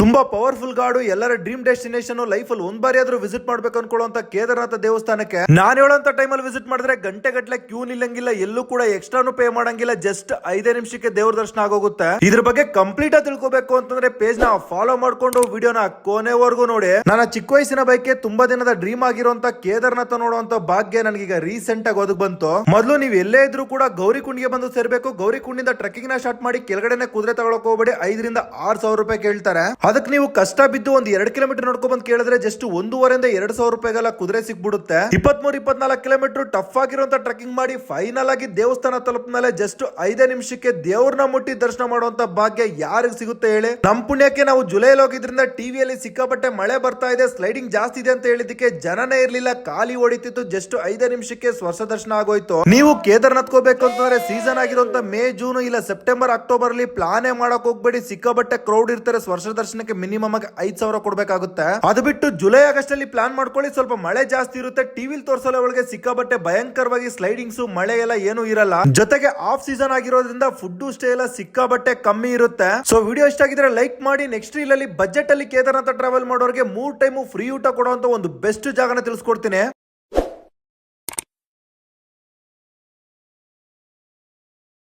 ತುಂಬಾ ಪವರ್ಫುಲ್ ಗಾಡು, ಎಲ್ಲರ dream destination, life ಅಲ್ಲಿ ಒಂದ್ ಬಾರಿ ಆದ್ರೂ ವಿಸಿಟ್ ಮಾಡ್ಬೇಕು ಅನ್ಕೊಳ್ಳುವಂತ ಕೇದಾರನಾಥ ದೇವಸ್ಥಾನಕ್ಕೆ ನಾನು ಹೇಳೋಂತ ಟೈಮಲ್ಲಿ ವಿಸಿಟ್ ಮಾಡಿದ್ರೆ ಗಂಟೆ ಗಟ್ಲೆ ಕ್ಯೂ ನಿಲ್ಲಂಗಿಲ್ಲ, ಎಲ್ಲೂ ಕೂಡ ಎಕ್ಸ್ಟ್ರಾನು ಪೇ ಮಾಡಂಗಿಲ್ಲ, ಜಸ್ಟ್ 5 ನಿಮಿಷಕ್ಕೆ ದೇವ್ರ ದರ್ಶನ ಆಗೋಗುತ್ತೆ. ಇದ್ರ ಬಗ್ಗೆ ಕಂಪ್ಲೀಟ್ ಆಗಿ ತಿಳ್ಕೊಬೇಕು ಅಂತಂದ್ರೆ ಪೇಜ್ ನ ಫಾಲೋ ಮಾಡ್ಕೊಂಡು ವಿಡಿಯೋನ ಕೊನೆವರೆಗೂ ನೋಡಿ. ನನ್ನ ಚಿಕ್ಕ ವಯಸ್ಸಿನ ಬೈಕೆ ತುಂಬಾ ದಿನದ ಡ್ರೀಮ್ ಆಗಿರುವಂತ ಕೇದಾರನಾಥ ನೋಡುವಂತ ಭಾಗ್ಯ ನನಗೀಗ ರೀಸೆಂಟ್ ಆಗಿ ಒದಗ್ ಬಂತು. ಮೊದಲು ನೀವು ಎಲ್ಲೇ ಇದ್ರೂ ಕೂಡ ಗೌರಿ ಕುಂಡಿಗೆ ಬಂದು ಸೇರ್ಬೇಕು. ಗೌರಿ ಕುಂಡಿಂದ ಟ್ರೆಕ್ಕಿಂಗ್ ನ ಸ್ಟಾರ್ಟ್ ಮಾಡಿ ಕೆಳಗಡೆನೆ ಕುದುರೆ ತಗೊಳಕ್ ಹೋಗ್ಬೇಡಿ, 5 ರಿಂದ 6 ಸಾವಿರ ರೂಪಾಯಿ ಕೇಳ್ತಾರೆ. ಅದಕ್ಕೆ ನೀವು ಕಷ್ಟ ಬಿದ್ದು ಒಂದ್ 2 ಕಿಲೋಮೀಟರ್ ನೋಡ್ಕೊಂಡ್ ಬಂದ್ ಕೇಳಿದ್ರೆ ಜಸ್ಟ್ 1.5 ರಿಂದ 2 ಸಾವಿರ ರೂಪಾಯಿಗೆಲ್ಲ ಕುದುರೆ ಸಿಕ್ಬಿಡುತ್ತೆ. 23-24 ಕಿಲೋಮೀಟರ್ ಟಫ್ ಆಗಿರುವಂತ ಟ್ರೆಕ್ಕಿಂಗ್ ಮಾಡಿ ಫೈನಲ್ ಆಗಿ ದೇವಸ್ಥಾನ ತಲುಪ ಮೇಲೆ ಜಸ್ಟ್ 5 ನಿಮಿಷಕ್ಕೆ ದೇವ್ರನ್ನ ಮುಟ್ಟಿ ದರ್ಶನ ಮಾಡುವಂತ ಭಾಗ್ಯ ಯಾರಿಗ್ ಸಿಗುತ್ತೆ ಹೇಳಿ. ನಮ್ ಪುಣ್ಯಕ್ಕೆ ನಾವು ಜುಲೈಲಿ ಹೋಗಿದ್ರಿಂದ ಟಿವಿಯಲ್ಲಿ ಸಿಕ್ಕಾಪಟ್ಟೆ ಮಳೆ ಬರ್ತಾ ಇದೆ, ಸ್ಲೈಡಿಂಗ್ ಜಾಸ್ತಿ ಇದೆ ಅಂತ ಹೇಳಿದಕ್ಕೆ ಜನನೇ ಇರ್ಲಿಲ್ಲ, ಖಾಲಿ ಹೊಡಿತಿತ್ತು. ಜಸ್ಟ್ 5 ನಿಮಿಷಕ್ಕೆ ಸ್ವರ್ಶ ದರ್ಶನ ಆಗೋಯ್ತು. ನೀವು ಕೇದಾರ್ನಾಥ್ ಹೋಗ್ಬೇಕು ಅಂತಂದ್ರೆ ಸೀಸನ್ ಆಗಿರುವಂತ ಮೇ, ಜೂನ್ ಇಲ್ಲ ಸೆಪ್ಟೆಂಬರ್, ಅಕ್ಟೋಬರ್ ಅಲ್ಲಿ ಪ್ಲಾನೇ ಮಾಡಕ್ ಹೋಗ್ಬೇಡಿ. ಸಿಕ್ಕಾಪಟ್ಟೆ ಕ್ರೌಡ್ ಇರ್ತಾರೆ. ಸ್ವರ್ಶ ದರ್ಶನಕ್ಕೆ ಮಿನಿಮಮ್ ಆಗಿ 5 ಸಾವಿರ ಕೊಡ್ಬೇಕಾಗುತ್ತೆ. ಅದು ಬಿಟ್ಟು ಜುಲೈ ಆಗಸ್ಟ್ ಅಲ್ಲಿ ಪ್ಲಾನ್ ಮಾಡ್ಕೊಳ್ಳಿ. ಸ್ವಲ್ಪ ಮಳೆ ಜಾಸ್ತಿ ಇರುತ್ತೆ. ಟಿವಿಲ್ ತೋರ್ಸಲ್ಲ ಒಳಗೆ ಸಿಕ್ಕಾಪಟ್ಟೆ ಭಯಂಕರವಾಗಿ ಸ್ಲೈಡಿಂಗ್ಸ್, ಮಳೆ ಎಲ್ಲ ಏನು ಇರಲ್ಲ. ಜೊತೆಗೆ ಆಫ್ ಸೀಸನ್ ಆಗಿರೋದ್ರಿಂದ ಫುಡ್ ಸ್ಟೇ ಎಲ್ಲ ಸಿಕ್ಕಾಪಟ್ಟೆ ಕಮ್ಮಿ ಇರುತ್ತೆ. ಸೊ ವಿಡಿಯೋ ಇಷ್ಟ ಆಗಿದ್ರೆ ಲೈಕ್ ಮಾಡಿ. ನೆಕ್ಸ್ಟ್ ರೀಲ್ ಅಲ್ಲಿ ಬಜೆಟ್ ಅಲ್ಲಿ ಕೇದಾರನಾಥ ಟ್ರಾವೆಲ್ ಮಾಡೋರಿಗೆ 3 ಟೈಮು ಫ್ರೀ ಊಟ ಕೊಡುವಂತ ಒಂದು ಬೆಸ್ಟ್ ಜಾಗನ ತಿಳಿಸ್ಕೊಡ್ತೀನಿ.